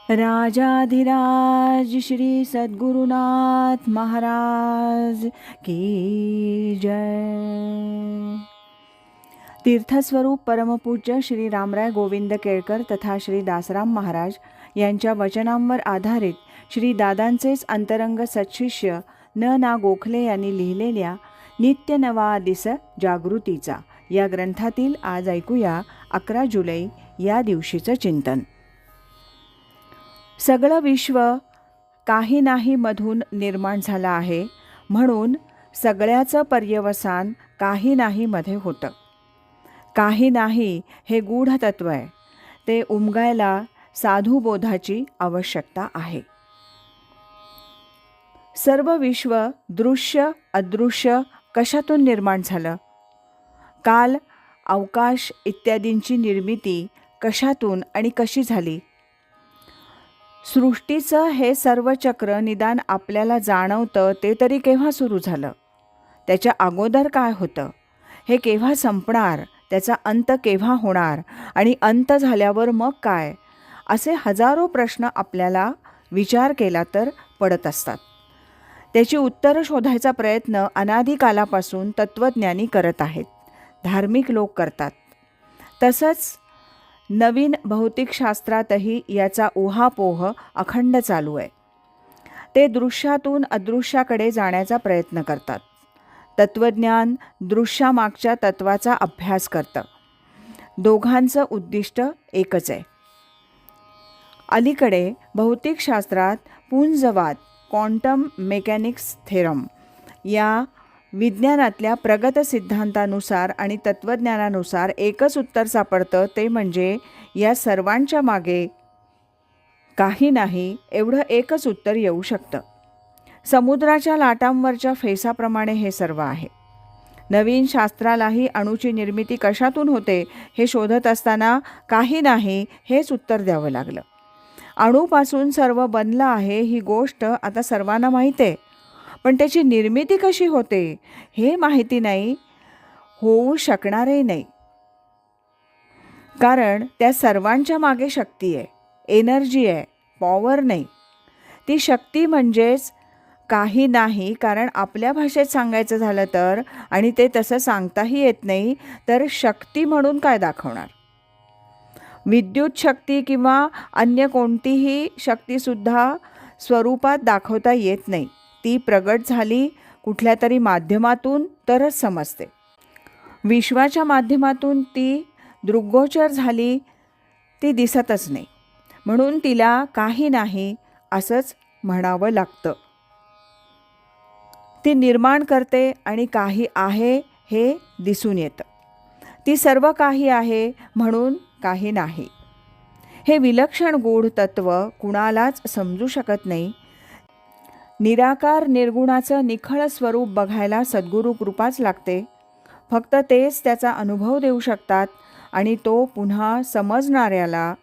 राजाधिराज श्री सद्गुरुनाथ महाराज की जय. तीर्थस्वरूप परमपूज्य श्री रामराय गोविंद केळकर तथा श्री दासराम महाराज यांच्या वचनांवर आधारित श्री दादांचेच अंतरंग सत्शिष्य ना गोखले यांनी लिहिलेल्या नित्य नवा दिस जागृतीचा या ग्रंथातील आज ऐकूया 11 जुलै या दिवशीचं चिंतन. सगळं विश्व काही नाही मधून निर्माण झालं आहे, म्हणून सगळ्याचं पर्यवसान काही नाही मध्ये होतं. काही नाही हे गूढ तत्व आहे, ते उमगायला साधुबोधाची आवश्यकता आहे. सर्व विश्व दृश्य अदृश्य कशातून निर्माण झालं? काल, अवकाश इत्यादींची निर्मिती कशातून आणि कशी झाली? सृष्टीचं हे सर्व चक्र निदान आपल्याला जाणवतं ते तरी केव्हा सुरू झालं? त्याच्या अगोदर काय होतं? हे केव्हा संपणार? त्याचा अंत केव्हा होणार? आणि अंत झाल्यावर मग काय? असे हजारो प्रश्न आपल्याला विचार केला तर पडत असतात. त्याची उत्तरं शोधायचा प्रयत्न अनादिकालापासून तत्त्वज्ञानी करत आहेत, धार्मिक लोक करतात. तसंच नवीन भौतिकशास्त्रातही याचा उहापोह अखंड चालू आहे. ते दृश्यातून अदृश्याकडे जाण्याचा प्रयत्न करतात. तत्त्वज्ञान दृश्यामागच्या तत्वाचा अभ्यास करतं. दोघांचं उद्दिष्ट एकच आहे. अलीकडे भौतिकशास्त्रात पुंजवाद, क्वांटम मेकॅनिक्स थेरम या विज्ञानातल्या प्रगत सिद्धांतानुसार आणि तत्त्वज्ञानानुसार एकच उत्तर सापडतं, ते म्हणजे या सर्वांच्या मागे काही नाही एवढं एकच उत्तर येऊ शकतं. समुद्राच्या लाटांवरच्या फेसाप्रमाणे हे सर्व आहे. नवीन शास्त्रालाही अणूची निर्मिती कशातून होते हे शोधत असताना काही नाही हेच उत्तर द्यावं लागलं. अणूपासून सर्व बनलं आहे ही गोष्ट आता सर्वांना माहीत आहे, पण त्याची निर्मिती कशी होते हे माहिती नाही, होऊ शकणारही नाही. कारण त्या सर्वांच्या मागे शक्ती आहे, एनर्जी आहे, पॉवर नाही. ती शक्ती म्हणजेच काही नाही. कारण आपल्या भाषेत सांगायचं झालं तर, आणि ते तसं सांगताही येत नाही, तर शक्ती म्हणून काय दाखवणार? विद्युत शक्ती किंवा अन्य कोणतीही शक्तीसुद्धा स्वरूपात दाखवता येत नाही. ती प्रगट झाली कुठल्या तरी माध्यमातून तरच समजते. विश्वाच्या माध्यमातून ती दृग्गोचर झाली, ती दिसतच नाही. म्हणून तिला काही नाही असंच म्हणावं लागतं. ती निर्माण करते आणि काही आहे हे दिसून येतं. ती सर्व काही आहे म्हणून काही नाही. हे विलक्षण गूढ तत्व कुणालाच समजू शकत नाही. निराकार निर्गुणाचं निखळ स्वरूप बघायला सद्गुरू कृपाच लागते. फक्त तेच त्याचा अनुभव देऊ शकतात आणि तो पुन्हा समजणाऱ्याला,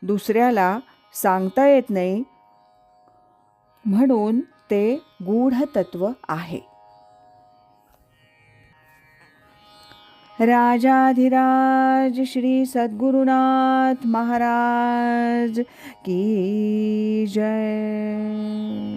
दुसऱ्याला सांगता येत नाही. म्हणून ते गूढ तत्व आहे. राजाधिराज श्री सद्गुरुनाथ महाराज की जय.